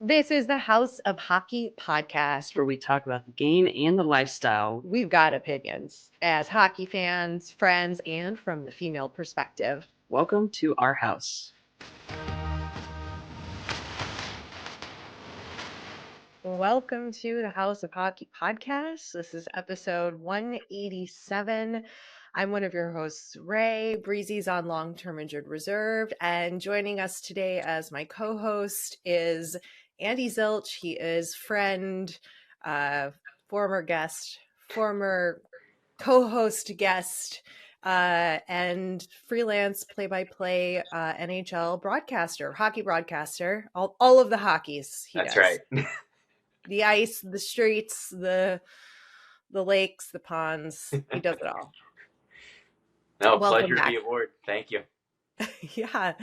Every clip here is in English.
This is the House of Hockey podcast. Where we talk about the game and the lifestyle. We've got opinions as hockey fans, friends, and from the female perspective. Welcome to our house. Welcome to the House of Hockey podcast. This is episode 187. I'm one of your hosts, Ray. Breezy's on long-term injured reserve, and joining us today as my co-host is Andy Zilch. He is friend, former guest, former co-host guest, and freelance play-by-play NHL broadcaster, hockey broadcaster, all of the hockeys he That's does. right. The ice, the streets, the lakes, the ponds. He does it all. No, Welcome pleasure back. to be aboard. Thank you. Yeah.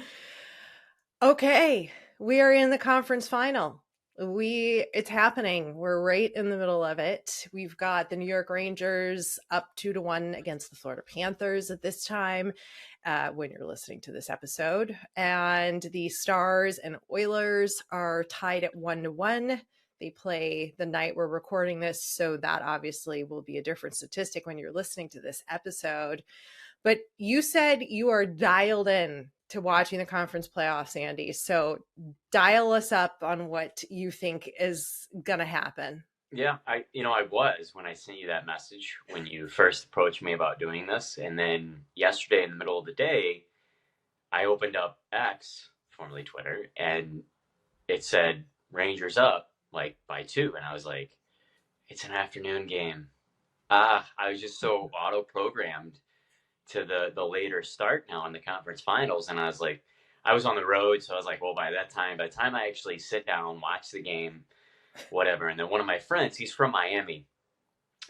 Okay. We are in the conference final. It's happening. We're right in the middle of it. We've got the New York Rangers up 2-1 against the Florida Panthers at this time, when you're listening to this episode. And the Stars and Oilers are tied at 1-1. They play the night we're recording this, so that obviously will be a different statistic when you're listening to this episode. But you said you are dialed in to watching the conference playoffs, Andy. So dial us up on what you think is going to happen. Yeah, I was when I sent you that message when you first approached me about doing this. And then yesterday in the middle of the day, I opened up X, formerly Twitter, and it said Rangers up like by 2. And I was like, it's an afternoon game. I was just so auto-programmed to the later start now in the conference finals. And I was like, I was on the road. So I was like, well, by the time I actually sit down, watch the game, whatever. And then one of my friends, he's from Miami.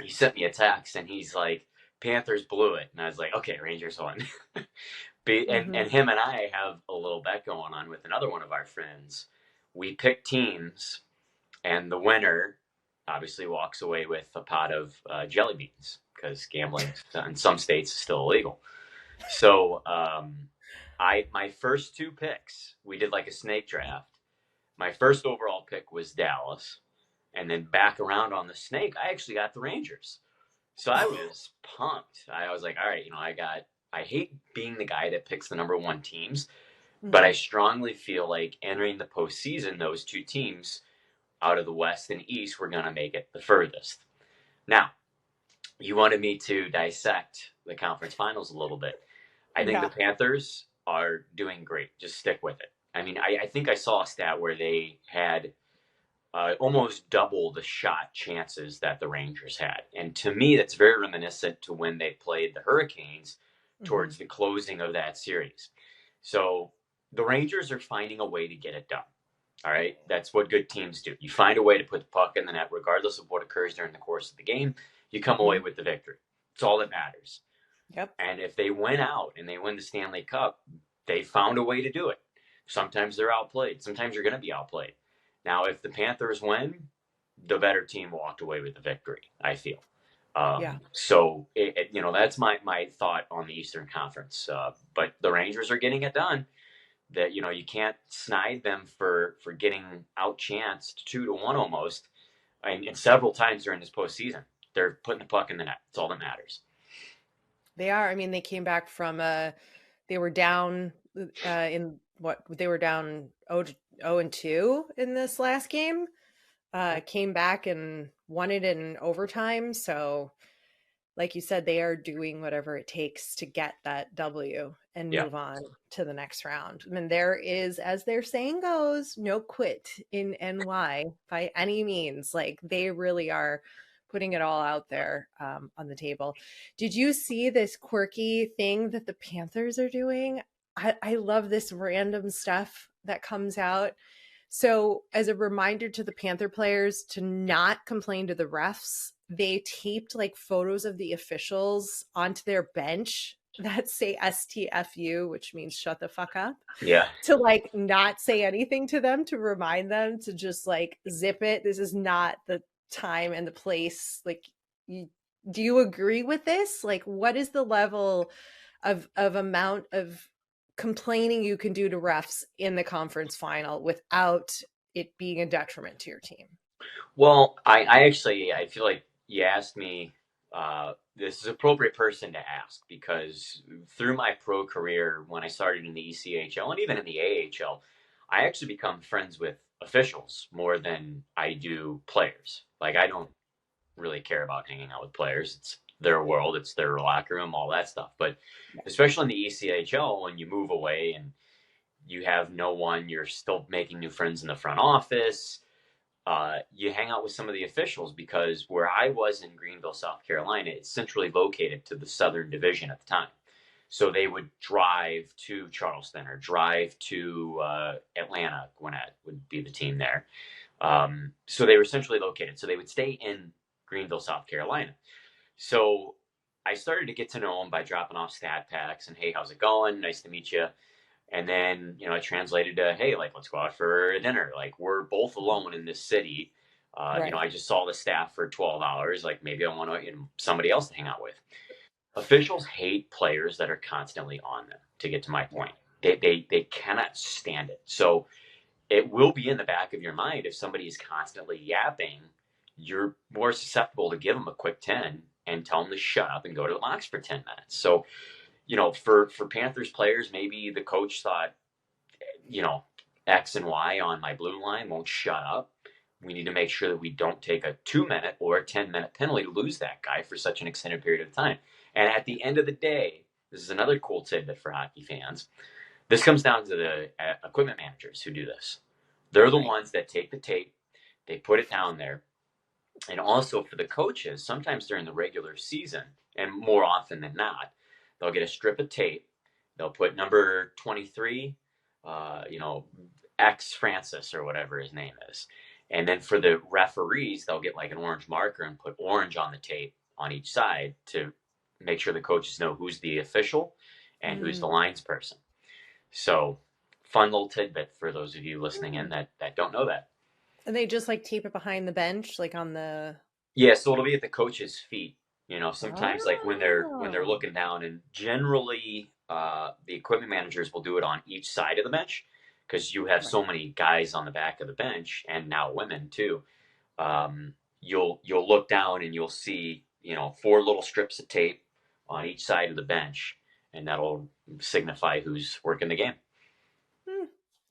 He sent me a text and he's like, Panthers blew it. And I was like, okay, Rangers won. And him and I have a little bet going on with another one of our friends. We pick teams and the winner obviously walks away with a pot of jelly beans because gambling in some states is still illegal. So my first 2 picks, we did like a snake draft. My first overall pick was Dallas. And then back around on the snake, I actually got the Rangers. So I was pumped. I was like, all right, I hate being the guy that picks the number 1 teams, but I strongly feel like entering the postseason, those 2 teams out of the West and East were going to make it the furthest. Now, you wanted me to dissect the conference finals a little bit. I think the Panthers are doing great. Just stick with it. I mean, I think I saw a stat where they had almost double the shot chances that the Rangers had. And to me, that's very reminiscent to when they played the Hurricanes towards the closing of that series. So the Rangers are finding a way to get it done. All right. That's what good teams do. You find a way to put the puck in the net, regardless of what occurs during the course of the game. You come away with the victory. It's all that matters. Yep. And if they win out and they win the Stanley Cup, they found a way to do it. Sometimes they're outplayed. Sometimes you're going to be outplayed. Now, if the Panthers win, the better team walked away with the victory, I feel. So, that's my thought on the Eastern Conference. But the Rangers are getting it done. That, you can't snide them for getting outchanced 2-1 almost, and several times during this postseason. They're putting the puck in the net. It's all that matters. They are. I mean, they came back from they were down they were down 0-2 in this last game. Came back and won it in overtime. So, like you said, they are doing whatever it takes to get that W and move on to the next round. I mean, there is, as their saying goes, no quit in NY by any means. Like, they really are putting it all out there on the table. Did you see this quirky thing that the Panthers are doing? I love this random stuff that comes out. So as a reminder to the Panther players to not complain to the refs, they taped like photos of the officials onto their bench that say STFU, which means shut the fuck up. Yeah. To like not say anything to them, to remind them to just like zip it. This is not the time and the place. Like, do you agree with this? Like, what is the level of amount of complaining you can do to refs in the conference final without it being a detriment to your team? Well, I feel like you asked me, this is an appropriate person to ask, because through my pro career, when I started in the ECHL and even in the AHL, I actually become friends with officials more than I do players. Like, I don't really care about hanging out with players. It's their world, it's their locker room, all that stuff. But especially in the ECHL, when you move away and you have no one, you're still making new friends in the front office. You hang out with some of the officials, because where I was in Greenville, South Carolina, it's centrally located to the Southern Division at the time. So they would drive to Charleston or drive to Atlanta. Gwinnett would be the team there. So they were centrally located. So they would stay in Greenville, South Carolina. So I started to get to know them by dropping off stat packs and, hey, how's it going? Nice to meet you. And then, I translated to, hey, like, let's go out for dinner. Like, we're both alone in this city. Right. I just saw the staff for 12 hours. Like, maybe I want somebody else to hang out with. Officials hate players that are constantly on them, to get to my point. They cannot stand it. So it will be in the back of your mind. If somebody is constantly yapping, you're more susceptible to give them a quick 10 and tell them to shut up and go to the box for 10 minutes. So, for Panthers players, maybe the coach thought, X and Y on my blue line won't shut up. We need to make sure that we don't take a 2-minute or a 10-minute penalty to lose that guy for such an extended period of time. And at the end of the day, this is another cool tidbit for hockey fans. This comes down to the equipment managers who do this. They're the ones that take the tape, they put it down there. And also for the coaches, sometimes during the regular season, and more often than not, they'll get a strip of tape. They'll put number 23, X Francis or whatever his name is. And then for the referees, they'll get like an orange marker and put orange on the tape on each side to make sure the coaches know who's the official and who's the lines person. So, fun little tidbit for those of you listening in that don't know that. And they just like tape it behind the bench, like on the. Yeah, so it'll be at the coach's feet. Sometimes like when they're looking down, and generally the equipment managers will do it on each side of the bench, because you have so many guys on the back of the bench, and now women too. You'll look down and you'll see 4 little strips of tape on each side of the bench, and that'll signify who's working the game.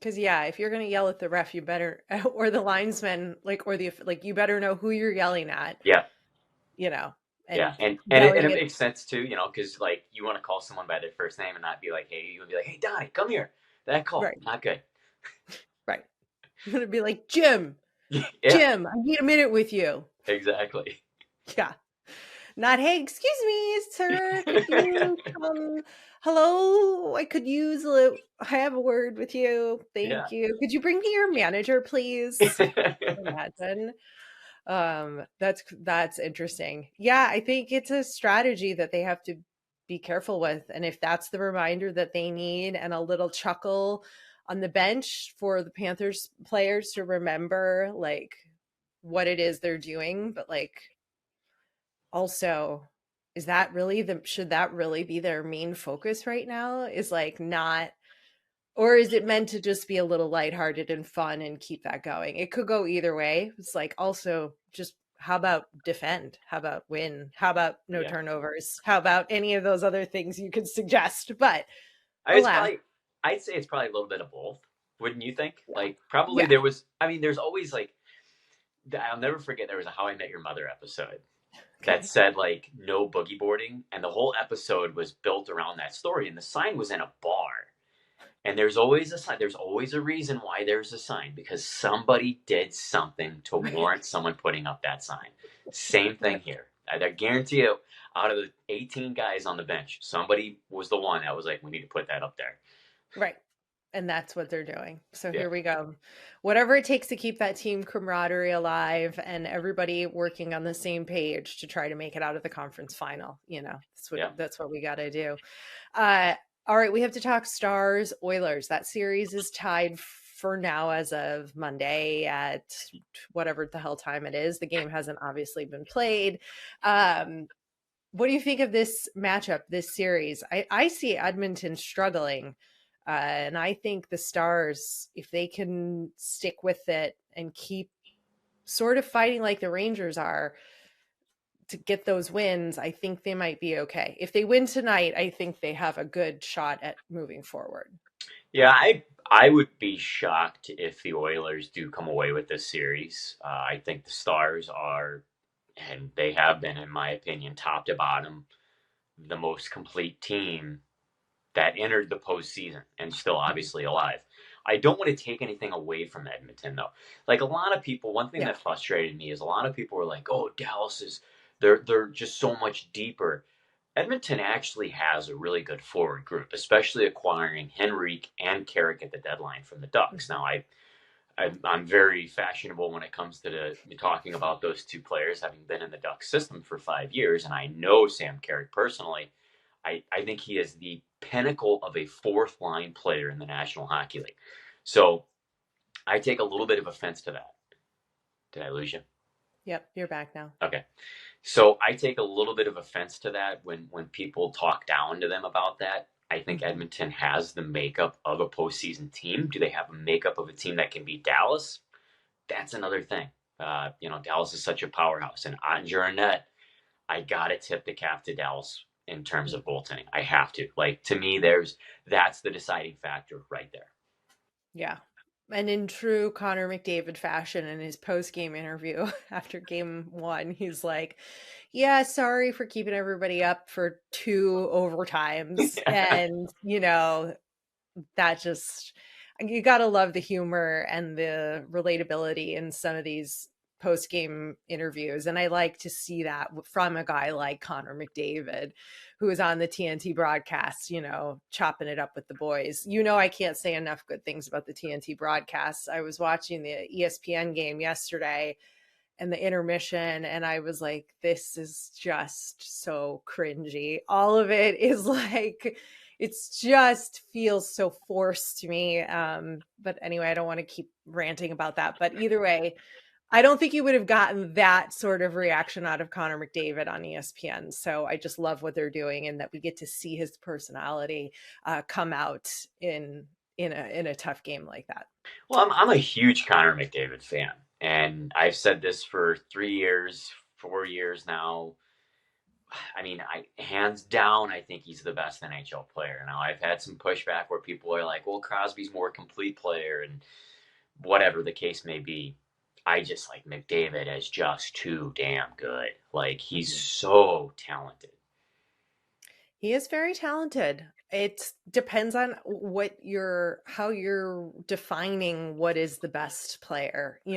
Because if you're gonna yell at the ref, you better, or the linesman, you better know who you're yelling at. Yeah. And it makes sense too, because like you want to call someone by their first name and not be like, hey, you would be like, hey, Donnie, come here. That call, not good. Right. I'm gonna be like, Jim, Jim, I need a minute with you. Exactly. Yeah. Not, hey, excuse me, sir, could you come? Hello, I could use I have a word with you. Thank you. Could you bring me your manager, please? Imagine. That's interesting. Yeah, I think it's a strategy that they have to be careful with. And if that's the reminder that they need, and a little chuckle on the bench for the Panthers players to remember like what it is they're doing, but like also, is that really should that really be their main focus right now? Is like not, or is it meant to just be a little lighthearted and fun and keep that going? It could go either way. It's like, also just, how about defend? How about win? How about no turnovers? How about any of those other things you could suggest? But I'd say it's probably a little bit of both. Wouldn't you think? Like, probably there's always like, I'll never forget, there was a How I Met Your Mother episode that said like no boogie boarding, and the whole episode was built around that story, and the sign was in a bar. And there's always a sign. There's always a reason why there's a sign, because somebody did something to warrant someone putting up that sign. Same thing here. I guarantee you, out of the 18 guys on the bench, somebody was the one that was like, we need to put that up there. Right. And that's what they're doing. So here we go. Whatever it takes to keep that team camaraderie alive and everybody working on the same page to try to make it out of the conference final. That's what we got to do. All right, we have to talk Stars Oilers. That series is tied for now as of Monday at whatever the hell time it is. The game hasn't obviously been played. What do you think of this matchup, this series? I see Edmonton struggling And I think the Stars, if they can stick with it and keep sort of fighting like the Rangers are to get those wins, I think they might be okay. If they win tonight, I think they have a good shot at moving forward. Yeah, I would be shocked if the Oilers do come away with this series. I think the Stars are, and they have been, in my opinion, top to bottom, the most complete team that entered the postseason and still obviously alive. I don't want to take anything away from Edmonton though. Like a lot of people, one thing that frustrated me is a lot of people were like, "Oh, Dallas is they're just so much deeper." Edmonton actually has a really good forward group, especially acquiring Henrique and Carrick at the deadline from the Ducks. Now, I'm very fashionable when it comes to talking about those two players, having been in the Ducks system for 5 years, and I know Sam Carrick personally. I think he is the pinnacle of a fourth line player in the National Hockey League. So I take a little bit of offense to that. Did I lose you? Yep, you're back now. Okay. So I take a little bit of offense to that when people talk down to them about that. I think Edmonton has the makeup of a postseason team. Do they have a makeup of a team that can beat Dallas? That's another thing. Dallas is such a powerhouse. And Ottinger and net, I got to tip the cap to Dallas in terms of goaltending. I have to. Like, to me, that's the deciding factor right there. Yeah. And in true Connor McDavid fashion, in his post-game interview after game 1, he's like, yeah, sorry for keeping everybody up for 2 overtimes. And, that just, you got to love the humor and the relatability in some of these post-game interviews. And I like to see that from a guy like Connor McDavid, who is on the TNT broadcast, chopping it up with the boys. I can't say enough good things about the TNT broadcasts. I was watching the ESPN game yesterday and the intermission, and I was like, this is just so cringy. All of it is like, it's just feels so forced to me. But anyway, I don't want to keep ranting about that. But either way, I don't think you would have gotten that sort of reaction out of Connor McDavid on ESPN. So I just love what they're doing, and that we get to see his personality come out in a tough game like that. Well, I'm a huge Connor McDavid fan, and I've said this for 3 years, 4 years now. I mean, hands down, I think he's the best NHL player. Now, I've had some pushback where people are like, well, Crosby's more complete player, and whatever the case may be. I just like McDavid as just too damn good. Like, he's so talented. He is very talented. It depends on how you're defining what is the best player. Are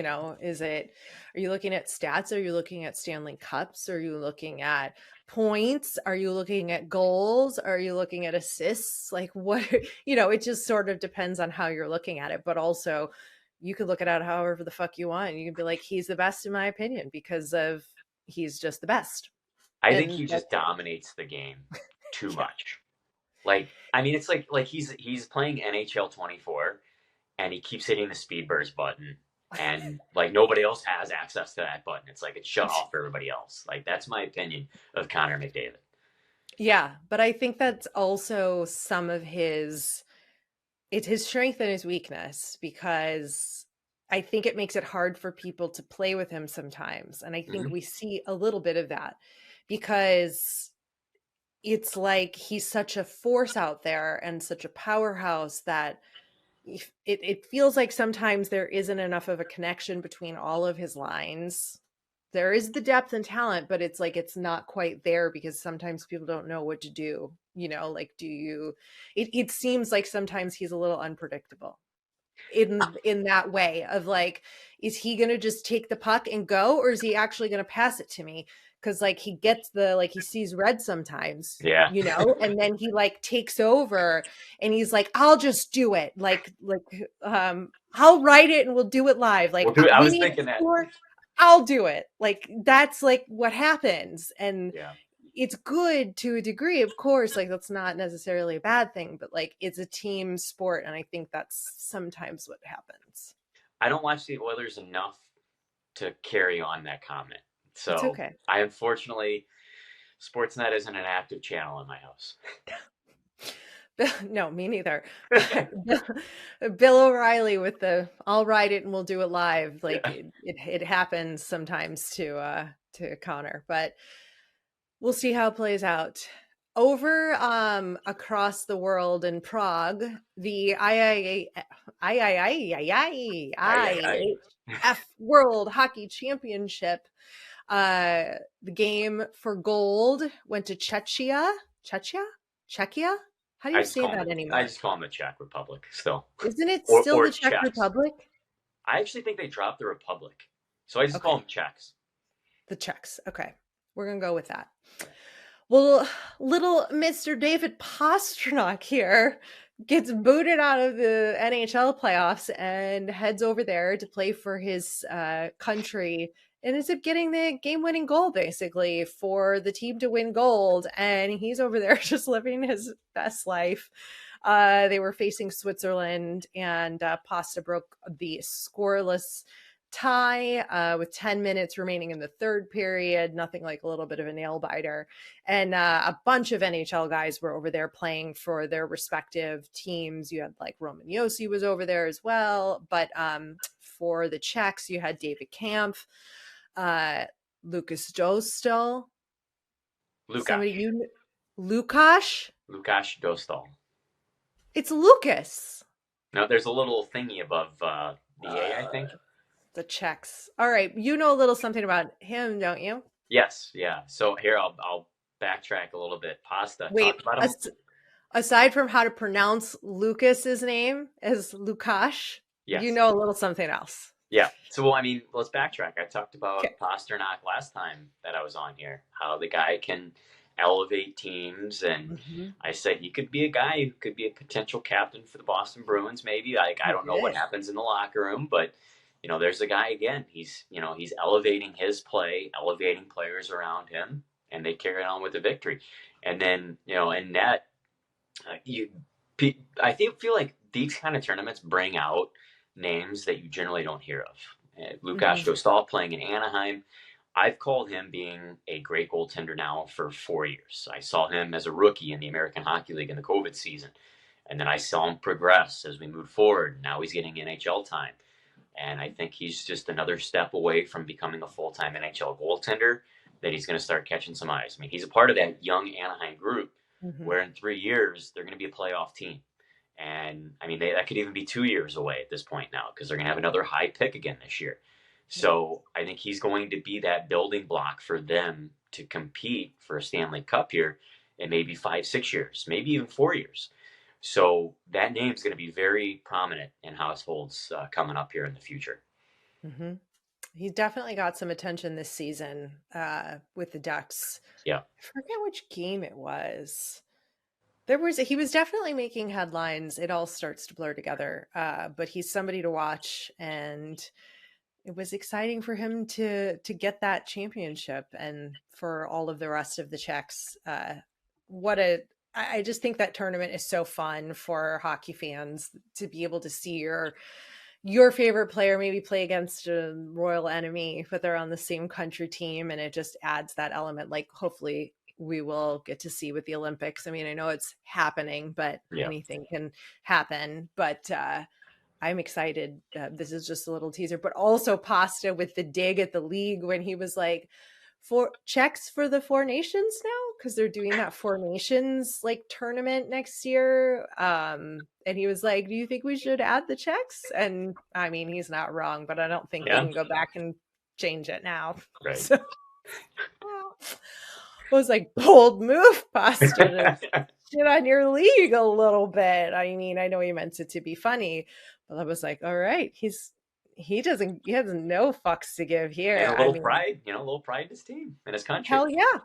you looking at stats? Are you looking at Stanley Cups? Are you looking at points? Are you looking at goals? Are you looking at assists? Like what, it just sort of depends on how you're looking at it. But also you could look at it however the fuck you want. You can be like, he's the best in my opinion because he's just the best. I think he just dominates the game too much. Like, I mean, it's like he's playing NHL 24 and he keeps hitting the speed burst button, and like nobody else has access to that button. It's like it's shut off for everybody else. Like, that's my opinion of Connor McDavid. Yeah, but I think that's also some of it's his strength and his weakness, because I think it makes it hard for people to play with him sometimes. And I think we see a little bit of that because it's like he's such a force out there and such a powerhouse that it feels like sometimes there isn't enough of a connection between all of his lines. There is the depth and talent, but it's like it's not quite there because sometimes people don't know what to do. It seems like sometimes he's a little unpredictable in that way of like, is he going to just take the puck and go, or is he actually going to pass it to me? Because like he gets he sees red sometimes, and then he like takes over and he's like, I'll just do it. I'll write it and we'll do it live. Like, I was thinking that. I'll do it. Like, that's like what happens. And it's good to a degree, of course, like that's not necessarily a bad thing, but like it's a team sport. And I think that's sometimes what happens. I don't watch the Oilers enough to carry on that comment. So it's okay. Unfortunately, Sportsnet isn't an active channel in my house. No, me neither. Bill O'Reilly with the "I'll write it and we'll do it live." Like Yeah. it happens sometimes to Connor, but we'll see how it plays out. Over across the world in Prague, the Aye, aye, aye. IIHF World Hockey Championship. The game for gold went to Czechia. Czechia? How do you say that I anymore? just call them the Czech Republic still, Isn't it still or the Czech Czechs. Republic? I actually think they dropped the Republic, so I just call Okay, them Czechs. the Czechs. Okay, we're gonna go with that. Well, little Mr. David Pastrnak here gets booted out of the NHL playoffs and heads over there to play for his country and ends up getting the game-winning goal basically for the team to win gold. And he's over there just living his best life. They were facing Switzerland, and Pasta broke the scoreless tie with 10 minutes remaining in the third period. Nothing like a little bit of a nail biter. And a bunch of NHL guys were over there playing for their respective teams. You had like Roman Josi was over there as well. But for the Czechs, you had David Kampf, Lukas Dostal, Lukas. Lukas. Lukas Dostal. It's Lucas. No, there's a little thingy above the A, I think. The Czechs. All right, you know a little something about him, don't you? Yes, yeah. So here I'll backtrack a little bit. Pasta. Wait, Talked about him. aside from how to pronounce Lucas's name as Lukas, Yes. you know a little something else. Yeah. So, well, I mean, let's backtrack. I talked about Okay. Pastrnak last time that I was on here, how the guy can elevate teams. And I said he could be a guy who could be a potential captain for the Boston Bruins, maybe. Like, I don't know what happens in the locker room, but, you know, there's a guy again. He's elevating his play, elevating players around him, and they carry on with the victory. And then, in net, I feel like these kind of tournaments bring out names that you generally don't hear of. Lukas Dostal playing in Anaheim. I've called him being a great goaltender now for 4 years. I saw him as a rookie in the American Hockey League in the COVID season. And then I saw him progress as we moved forward. Now he's getting NHL time. And I think he's just another step away from becoming a full-time NHL goaltender that he's going to start catching some eyes. I mean, he's a part of that young Anaheim group where in 3 years they're going to be a playoff team. And I mean, that could even be 2 years away at this point now because they're going to have another high pick again this year. So I think he's going to be that building block for them to compete for a Stanley Cup here in maybe 5-6 years, maybe even 4 years. So that name's going to be very prominent in households coming up here in the future. He's definitely got some attention this season with the Ducks. Yeah. I forget which game it was. He was definitely making headlines. It all starts to blur together. But he's somebody to watch, and it was exciting for him to get that championship, and for all of the rest of the Czechs. I just think that tournament is so fun for hockey fans to be able to see your favorite player maybe play against a royal enemy, but they're on the same country team, and it just adds that element. Like, hopefully we will get to see with the Olympics. I mean, I know it's happening, but anything can happen. But I'm excited. This is just a little teaser, but also Pasta with the dig at the league when he was like, for Czechs for the Four Nations now, because they're doing that Four Nations like tournament next year. And he was like, do you think we should add the Czechs? And I mean, he's not wrong, but I don't think they can go back and change it now. Right. So, it was like, bold move, Pasta, to shit on your league a little bit. I mean, I know he meant it to be funny, but I was like, all right, he has no fucks to give here. And a little pride, a little pride in his team and his country. Hell yeah,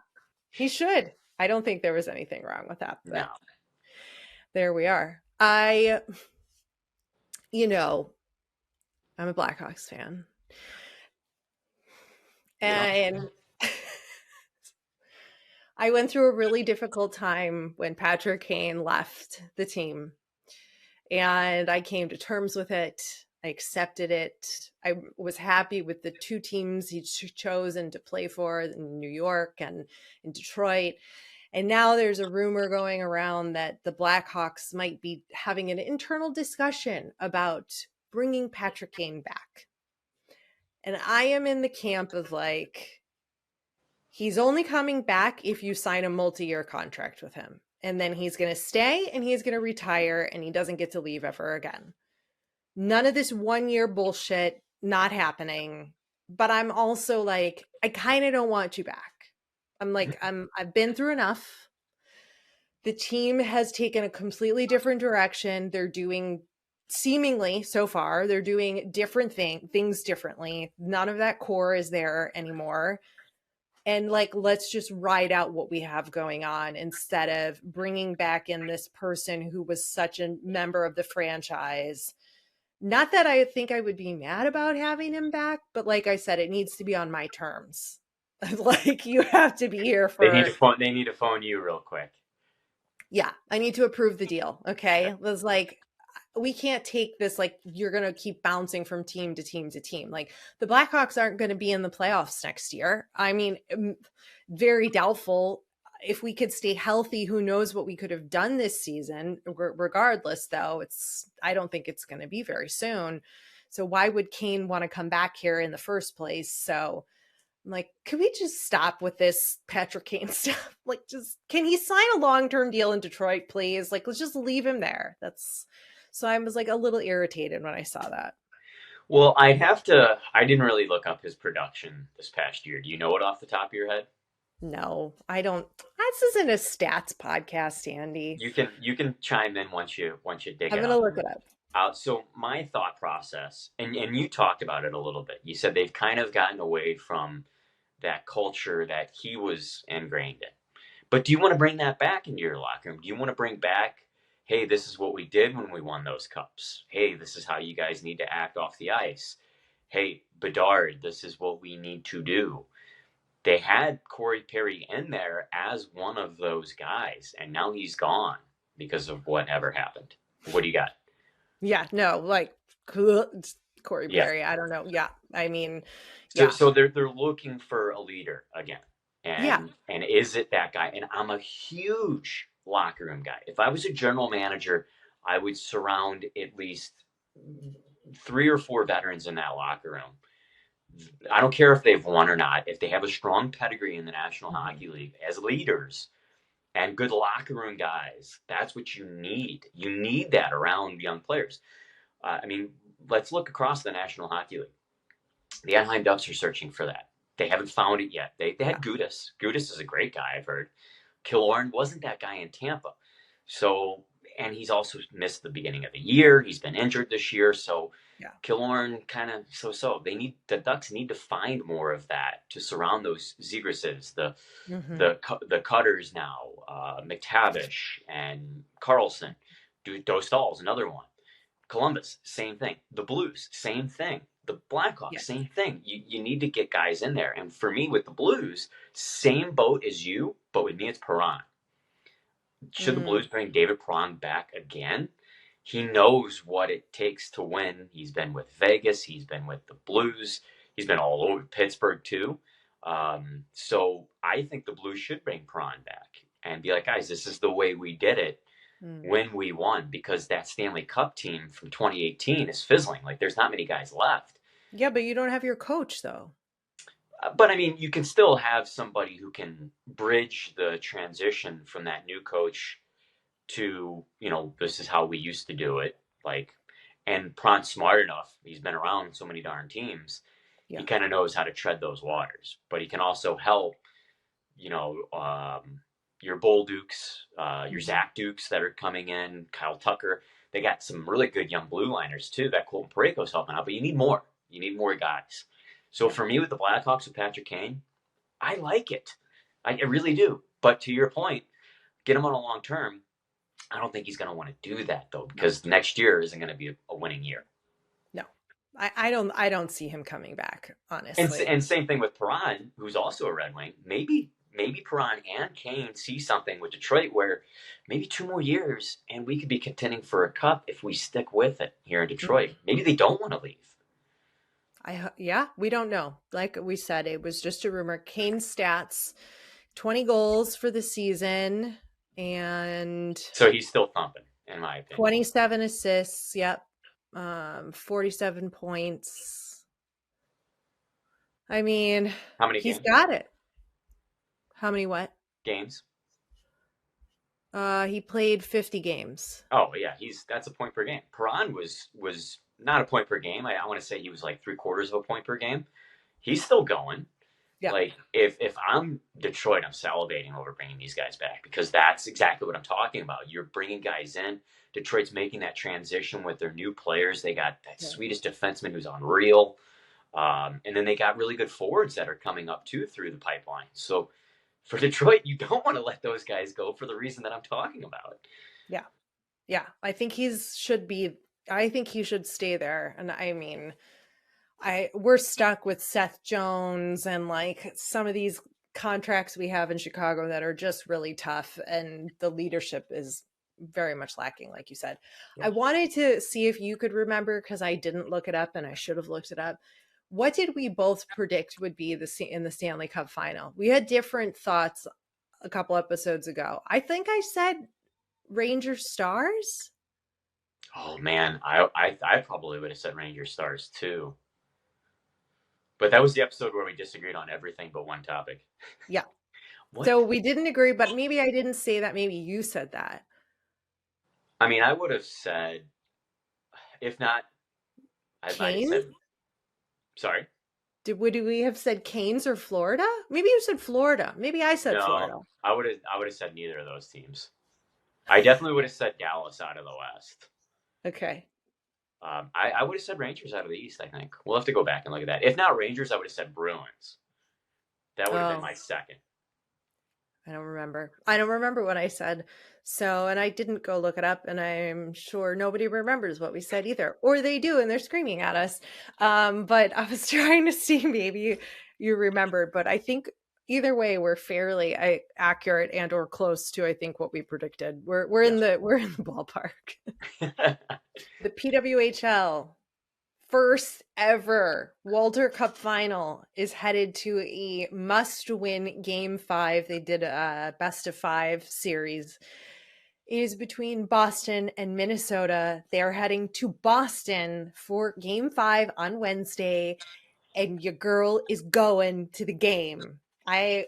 he should. I don't think there was anything wrong with that. But no. There we are. I'm a Blackhawks fan. And I went through a really difficult time when Patrick Kane left the team. And I came to terms with it. I accepted it. I was happy with the two teams he'd chosen to play for in New York and in Detroit. And now there's a rumor going around that the Blackhawks might be having an internal discussion about bringing Patrick Kane back. And I am in the camp of like, he's only coming back if you sign a multi-year contract with him. And then he's going to stay and he's going to retire and he doesn't get to leave ever again. None of this 1 year bullshit, not happening. But I'm also like, I kind of don't want you back. I'm like, I've been through enough. The team has taken a completely different direction. They're doing, seemingly so far, they're doing different things differently. None of that core is there anymore. And like, let's just ride out what we have going on instead of bringing back in this person who was such a member of the franchise. Not that I think I would be mad about having him back, but like I said, it needs to be on my terms. Like, you have to be here for. They need to phone you real quick. Yeah, I need to approve the deal. Okay, it was like, we can't take this, like, you're going to keep bouncing from team to team to team. Like, the Blackhawks aren't going to be in the playoffs next year. I mean, very doubtful. If we could stay healthy, who knows what we could have done this season. Regardless, though, I don't think it's going to be very soon. So why would Kane want to come back here in the first place? So I'm like, can we just stop with this Patrick Kane stuff? Like, just, can he sign a long-term deal in Detroit, please? Like, let's just leave him there. So I was like a little irritated when I saw that. Well, I didn't really look up his production this past year. Do you know it off the top of your head? No, I don't. This isn't a stats podcast, Andy. You can chime in once you dig it up. I'm gonna look it up. So my thought process, and you talked about it a little bit. You said they've kind of gotten away from that culture that he was ingrained in. But do you want to bring that back into your locker room? Do you want to bring back, hey, this is what we did when we won those cups. Hey, this is how you guys need to act off the ice. Hey, Bedard, this is what we need to do. They had Corey Perry in there as one of those guys, and now he's gone because of whatever happened. What do you got? Yeah, no, like Corey Perry. I don't know. Yeah, I mean, yeah. So they're looking for a leader again, and is it that guy? And I'm a huge locker room guy. If I was a general manager, I would surround at least 3 or 4 veterans in that locker room. I don't care if they've won or not. If they have a strong pedigree in the National Hockey League as leaders and good locker room guys, that's what you need. You need that around young players. I mean, let's look across the National Hockey League. The Anaheim Ducks are searching for that. They haven't found it yet. They had Gudas. Gudas is a great guy, I've heard. Killorn wasn't that guy in Tampa. So, and he's also missed the beginning of the year. He's been injured this year. So Killorn kind of so. The Ducks need to find more of that to surround those Zegrases, the Cutters now, McTavish and Carlson. Dostal's another one. Columbus, same thing. The Blues, same thing. The Blackhawks, same thing. You need to get guys in there. And for me, with the Blues, same boat as you, but with me, it's Perron. Should the Blues bring David Perron back again? He knows what it takes to win. He's been with Vegas. He's been with the Blues. He's been all over Pittsburgh, too. So I think the Blues should bring Perron back and be like, guys, this is the way we did it when we won, because that Stanley Cup team from 2018 is fizzling. Like, there's not many guys left. Yeah, but you don't have your coach, though. But, I mean, you can still have somebody who can bridge the transition from that new coach to, this is how we used to do it. Like, and Perron's smart enough. He's been around so many darn teams. Yeah. He kind of knows how to tread those waters. But he can also help, your Bull Dukes, your Zach Dukes that are coming in, Kyle Tucker. They got some really good young blue liners, too, that Colton Parayko's helping out. But you need more. You need more guys. So for me, with the Blackhawks with Patrick Kane, I like it. I really do. But to your point, get him on a long term. I don't think he's going to want to do that, though, because next year isn't going to be a winning year. No, I don't see him coming back, honestly. And same thing with Perron, who's also a Red Wing. Maybe Perron and Kane see something with Detroit where maybe 2 more years and we could be contending for a cup if we stick with it here in Detroit. Maybe they don't want to leave. We don't know. Like we said, it was just a rumor. Kane's stats 20 goals for the season and So he's still thumping, in my opinion. 27 assists. Yep. 47 points. I mean, How many he's games? got it. How many what? Games? He played 50 games. Oh yeah, that's a point per game. Perron was not a point per game. I want to say he was like 3/4 of a point per game. He's still going. Yeah. Like if I'm Detroit, I'm salivating over bringing these guys back because that's exactly what I'm talking about. You're bringing guys in. Detroit's making that transition with their new players. They got that Swedish defenseman who's unreal, and then they got really good forwards that are coming up too through the pipeline. So for Detroit, you don't want to let those guys go for the reason that I'm talking about. Yeah. Yeah. I think he should stay there. And I mean, we're stuck with Seth Jones and like some of these contracts we have in Chicago that are just really tough. And the leadership is very much lacking, like you said. Yeah. I wanted to see if you could remember, because I didn't look it up and I should have looked it up. What did we both predict would be in the Stanley Cup final? We had different thoughts a couple episodes ago. I think I said Rangers Stars. Oh man, I probably would have said Rangers Stars too. But that was the episode where we disagreed on everything but one topic. Yeah. So we didn't agree, but maybe I didn't say that. Maybe you said that. I mean, I would have said, if not, I might have said. Sorry. Would we have said Canes or Florida? Maybe you said Florida. Maybe I said Florida. I would have said neither of those teams. I definitely would have said Dallas out of the West. Okay. I would have said Rangers out of the East, I think. We'll have to go back and look at that. If not Rangers, I would have said Bruins. That would have been my second. I don't remember what I said. So, and I didn't go look it up, and I'm sure nobody remembers what we said either. Or they do, and they're screaming at us. But I was trying to see, maybe you remembered. But I think either way, we're fairly accurate and or close to, I think, what we predicted. We're in the ballpark. The PWHL first ever Walter Cup final is headed to a must-win Game 5. They did a best-of-5 series. It is between Boston and Minnesota. They are heading to Boston for Game 5 on Wednesday, and your girl is going to the game. I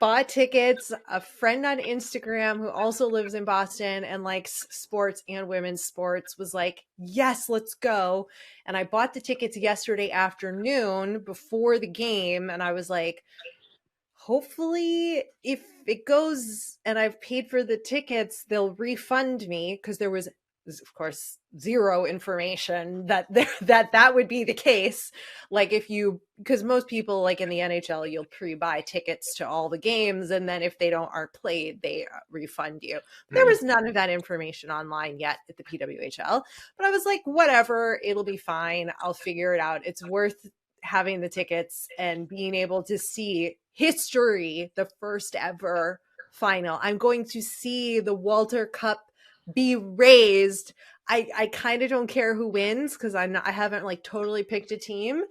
bought tickets. A friend on Instagram who also lives in Boston and likes sports and women's sports was like, yes, let's go. And I bought the tickets yesterday afternoon before the game. And I was like, hopefully if it goes and I've paid for the tickets, they'll refund me, because there was, of course, zero information that would be the case. Like because most people, like in the NHL, you'll pre-buy tickets to all the games, and then if they aren't played, they refund you. There was none of that information online yet at the PWHL, but I was like, whatever, it'll be fine. I'll figure it out. It's worth having the tickets and being able to see history, the first ever final. I'm going to see the Walter Cup be raised. I kind of don't care who wins, because I haven't like totally picked a team.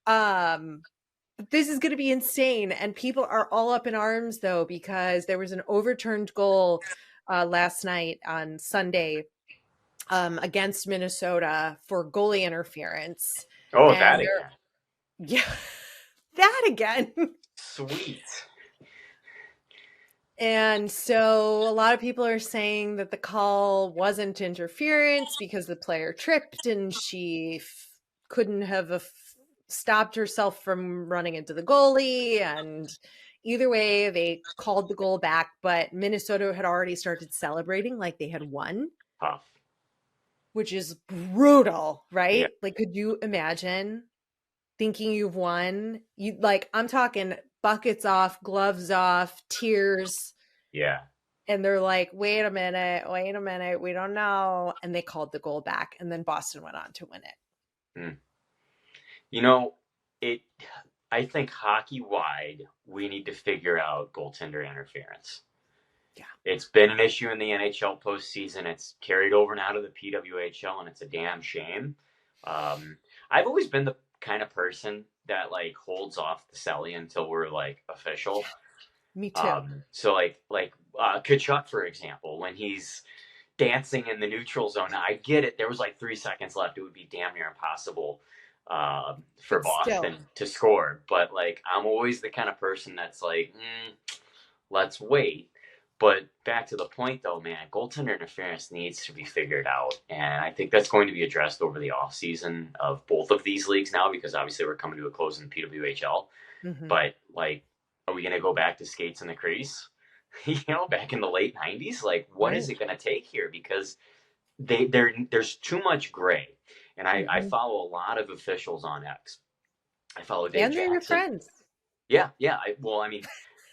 This is going to be insane, and people are all up in arms though, because there was an overturned goal last night on Sunday against Minnesota for goalie interference. Oh, that again. Yeah, that again. Sweet. And so a lot of people are saying that the call wasn't interference because the player tripped and she couldn't have stopped herself from running into the goalie. And either way, they called the goal back, but Minnesota had already started celebrating like they had won. Tough. Which is brutal, right? Yeah. Like, could you imagine thinking you've won? I'm talking buckets off, gloves off, tears. Yeah. And they're like, wait a minute, we don't know. And they called the goal back, and then Boston went on to win it. You know, I think hockey-wide, we need to figure out goaltender interference. Yeah. It's been an issue in the NHL postseason. It's carried over now to the PWHL, and it's a damn shame. I've always been the kind of person that like holds off the selling until we're like official. Me too. So Kachuk, for example, when he's dancing in the neutral zone, now, I get it. There was like 3 seconds left. It would be damn near impossible for But Boston still. to score. But like, I'm always the kind of person that's like, let's wait. But back to the point, though, man, goaltender interference needs to be figured out. And I think that's going to be addressed over the offseason of both of these leagues now, because obviously we're coming to a close in the PWHL. Mm-hmm. But, like, are we going to go back to skates in the crease? Back in the late 90s? Like, what is it going to take here? Because there's too much gray. And I follow a lot of officials on X. I follow Dave And they're your Jackson. friends. Yeah.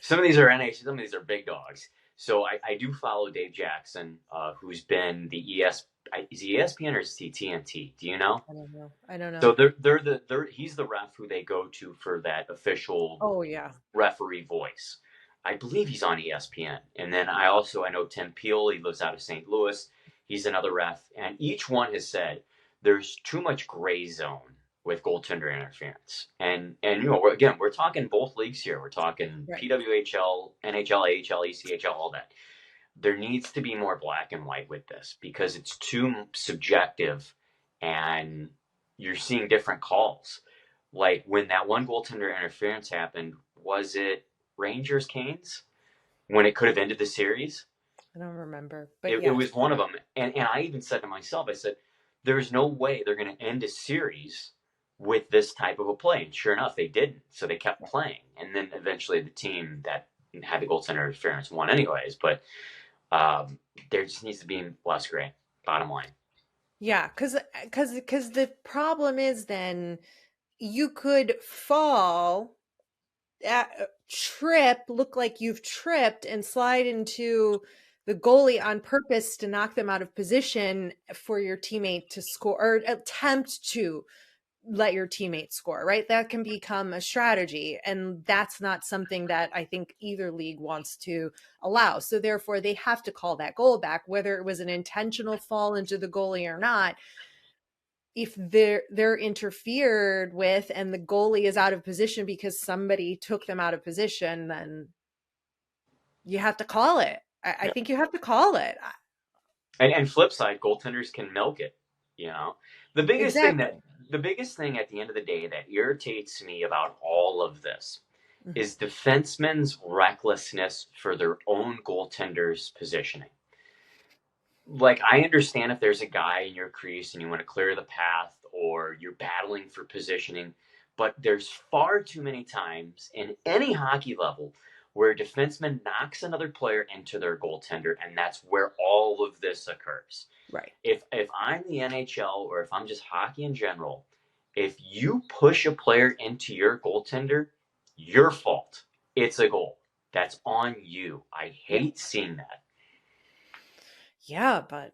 Some of these are NH, some of these are big dogs. So I do follow Dave Jackson, who's been the is he ESPN or is he TNT? Do you know? I don't know. So he's the ref who they go to for that official referee voice. I believe he's on ESPN. And then I know Tim Peel, he lives out of St. Louis. He's another ref. And each one has said there's too much gray zone with goaltender interference. And we're talking both leagues here. We're talking PWHL, NHL, AHL, ECHL, all that. There needs to be more black and white with this because it's too subjective and you're seeing different calls. Like when that one goaltender interference happened, was it Rangers Canes when it could have ended the series? I don't remember. But it was one of them. And I even said to myself, I said, there's no way they're going to end a series with this type of a play. And sure enough, they didn't. So they kept playing. And then eventually the team that had the goaltender interference won anyways. But there just needs to be less gray, bottom line. Yeah, because the problem is then you could fall, trip, look like you've tripped and slide into the goalie on purpose to knock them out of position for your teammate to score or attempt to let your teammate score, right? That can become a strategy. And that's not something that I think either league wants to allow. So therefore they have to call that goal back, whether it was an intentional fall into the goalie or not. If they're interfered with and the goalie is out of position because somebody took them out of position, then you have to call it. I think you have to call it. And flip side, goaltenders can milk it. The biggest thing at the end of the day that irritates me about all of this is defensemen's recklessness for their own goaltenders' positioning. Like, I understand if there's a guy in your crease and you want to clear the path or you're battling for positioning, but there's far too many times in any hockey level where a defenseman knocks another player into their goaltender, and that's where all of this occurs. Right. If I'm the NHL or if I'm just hockey in general, if you push a player into your goaltender, your fault. It's a goal. That's on you. I hate seeing that. Yeah, but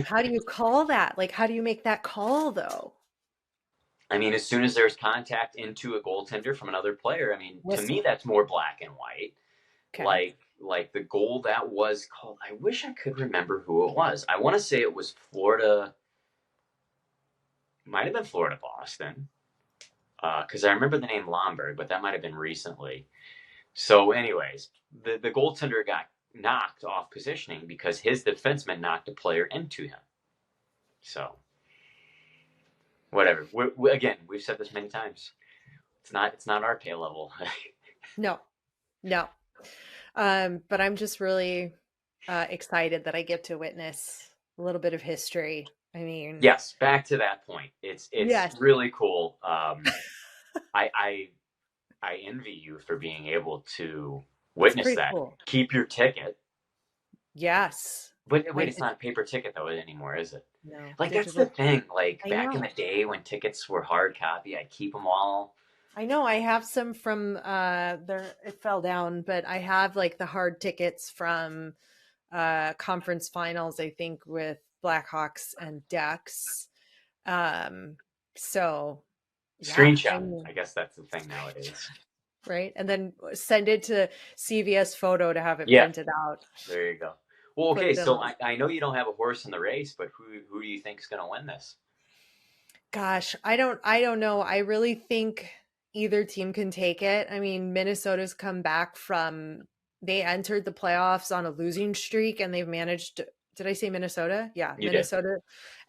how do you call that? Like, how do you make that call, though? I mean, as soon as there's contact into a goaltender from another player, I mean, to me, that's more black and white. Okay. Like the goal that was called, I wish I could remember who it was. I want to say it was Florida. Might have been Florida Boston. Because I remember the name Lomberg, but that might have been recently. So anyways, the goaltender got knocked off positioning because his defenseman knocked a player into him. So, whatever. We've said this many times. It's not our pay level. No. But I'm just really excited that I get to witness a little bit of history. I mean, yes. Back to that point. It's really cool. I envy you for being able to witness that. Cool. Keep your ticket. Yes. But wait, it's not a paper ticket though anymore, is it? No. Like digital. That's the thing. Like back in the day when tickets were hard copy, I'd keep them all. I know. I have some from there. It fell down, but I have like the hard tickets from conference finals. I think with Blackhawks and Ducks. So. Screenshot. I guess that's the thing nowadays. Right. And then send it to CVS Photo to have it printed out. There you go. Well, okay. So I know you don't have a horse in the race, but who do you think is going to win this? Gosh, I don't know. I really think either team can take it. I mean, Minnesota's come back from, they entered the playoffs on a losing streak and they've managed, did I say Minnesota? Yeah, You did. Minnesota.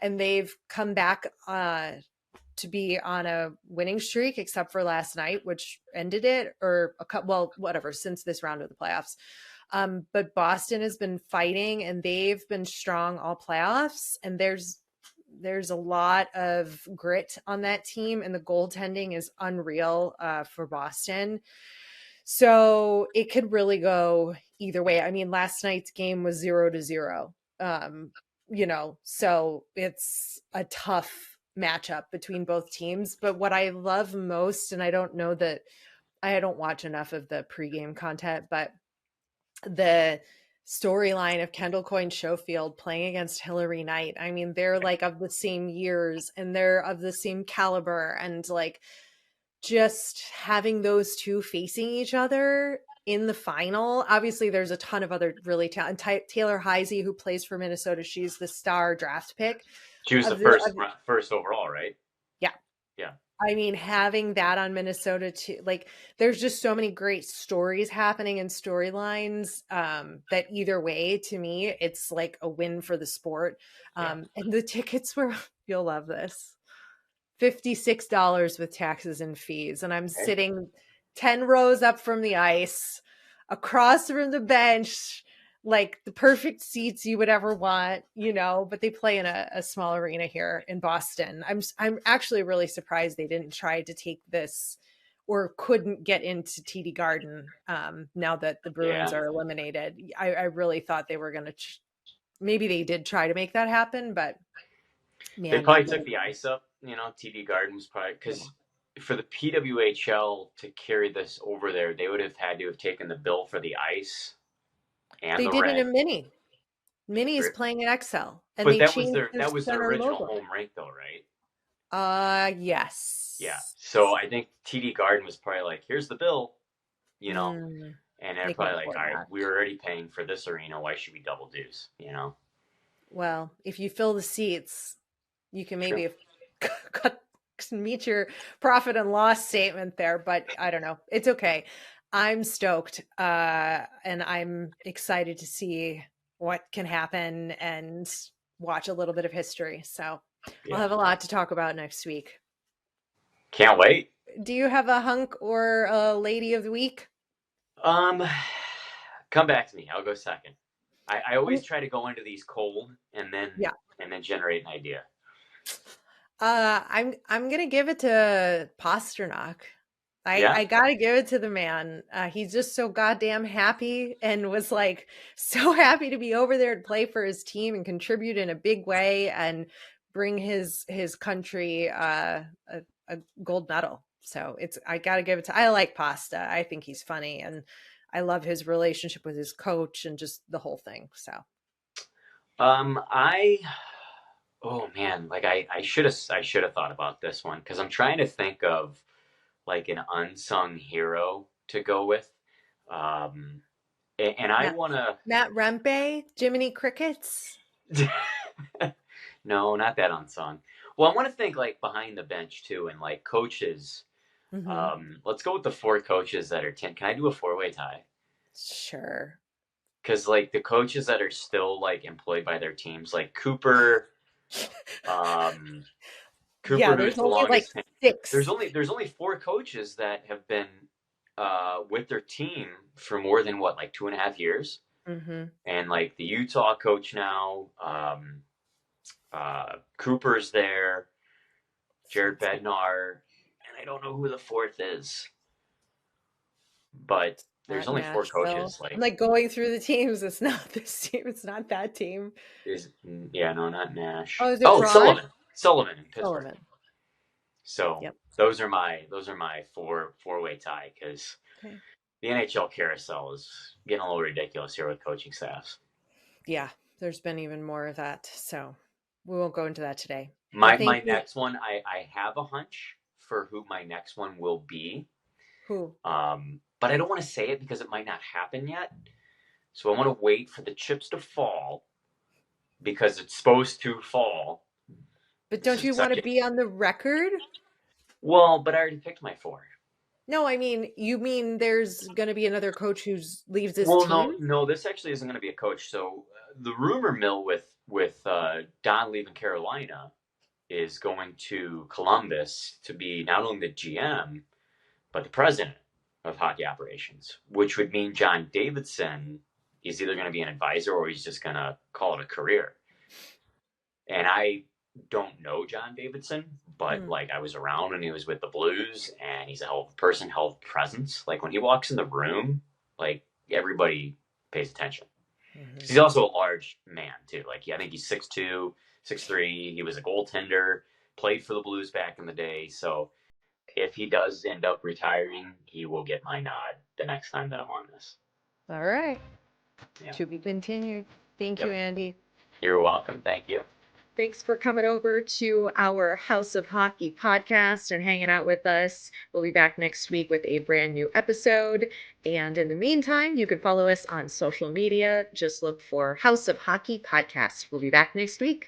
And they've come back to be on a winning streak, except for last night, which ended it, or well, whatever, since this round of the playoffs. But Boston has been fighting and they've been strong all playoffs. And there's a lot of grit on that team, and the goaltending is unreal for Boston. So it could really go either way. I mean, last night's game was 0-0. So it's a tough matchup between both teams. But what I love most, and I don't know that I don't watch enough of the pregame content, but the storyline of Kendall Coyne Schofield playing against Hillary Knight. I mean, they're like of the same years and they're of the same caliber, and like just having those two facing each other in the final. Obviously, there's a ton of other really talented. Taylor Heisey, who plays for Minnesota, she's the star draft pick. She was the first overall, right? Yeah. Yeah. I mean, having that on Minnesota too, like there's just so many great stories happening and storylines that either way, to me, it's like a win for the sport. And the tickets were, you'll love this, $56 with taxes and fees. And I'm sitting 10 rows up from the ice, across from the bench, like the perfect seats you would ever want, but they play in a small arena here in Boston. I'm actually really surprised they didn't try to take this or couldn't get into TD Garden now that the Bruins are eliminated. I really thought they were going to, maybe they did try to make that happen, but man, they probably took the ice up. TD Garden was probably, because for the PWHL to carry this over there, they would have had to have taken the bill for the ice. And they did it in Mini. Mini is playing in XL, and but they that was their original home rink, though, right? Yes. Yeah. So I think TD Garden was probably like, "Here's the bill," and they're probably like, "All right, we were already paying for this arena. Why should we double dues?" Well, if you fill the seats, you can maybe meet your profit and loss statement there, but I don't know. It's okay. I'm stoked, and I'm excited to see what can happen and watch a little bit of history. So I'll have a lot to talk about next week. Can't wait. Do you have a hunk or a lady of the week? Come back to me. I'll go second. I always try to go into these cold and then generate an idea. I'm gonna give it to Pastrnak. I gotta give it to the man. He's just so goddamn happy and was like so happy to be over there to play for his team and contribute in a big way and bring his country a gold medal. So I gotta give it to, I like Pasta. I think he's funny and I love his relationship with his coach and just the whole thing. So oh man, like I should have thought about this one, because I'm trying to think of like an unsung hero to go with. And I want to... Matt Rempe, Jiminy Crickets? No, not that unsung. Well, I want to think like behind the bench too, and like coaches. Mm-hmm. Let's go with the 4 coaches that are 10. Can I do a 4-way tie? Sure. Because like the coaches that are still like employed by their teams, like Cooper... there's only like 6. There's only 4 coaches that have been with their team for more than like 2.5 years. Mm-hmm. And like the Utah coach now, Cooper's there, Jared Bednar, and I don't know who the 4th is, but there's only 4 coaches. I'm like going through the teams. It's not this team. It's not that team. No, not Nash. Oh, Sullivan in Pittsburgh. Sullivan. So those are my 4-way tie, because the NHL carousel is getting a little ridiculous here with coaching staffs. Yeah, there's been even more of that. So we won't go into that today. My next one, I have a hunch for who my next one will be. Who? But I don't want to say it because it might not happen yet. So I want to wait for the chips to fall, because it's supposed to fall. But don't you want to be on the record? Well, but I already picked my 4. No, I mean, you mean there's going to be another coach who leaves his Well, team? no, this actually isn't going to be a coach. So the rumor mill with Don leaving Carolina is going to Columbus to be not only the GM but the president of hockey operations, which would mean John Davidson is either going to be an advisor or he's just going to call it a career. And I don't know John Davidson, but like I was around when he was with the Blues, and he's a hell of a person, hell of a presence. Like when he walks in the room, like everybody pays attention. He's also a large man too. Like I think he's 6'2", 6'3". He was a goaltender, played for the Blues back in the day. So if he does end up retiring, he will get my nod the next time that I'm on this. All right. Yeah. To be continued. Thank you, Andy. You're welcome. Thank you. Thanks for coming over to our House of Hockey podcast and hanging out with us. We'll be back next week with a brand new episode. And in the meantime, you can follow us on social media. Just look for House of Hockey podcast. We'll be back next week.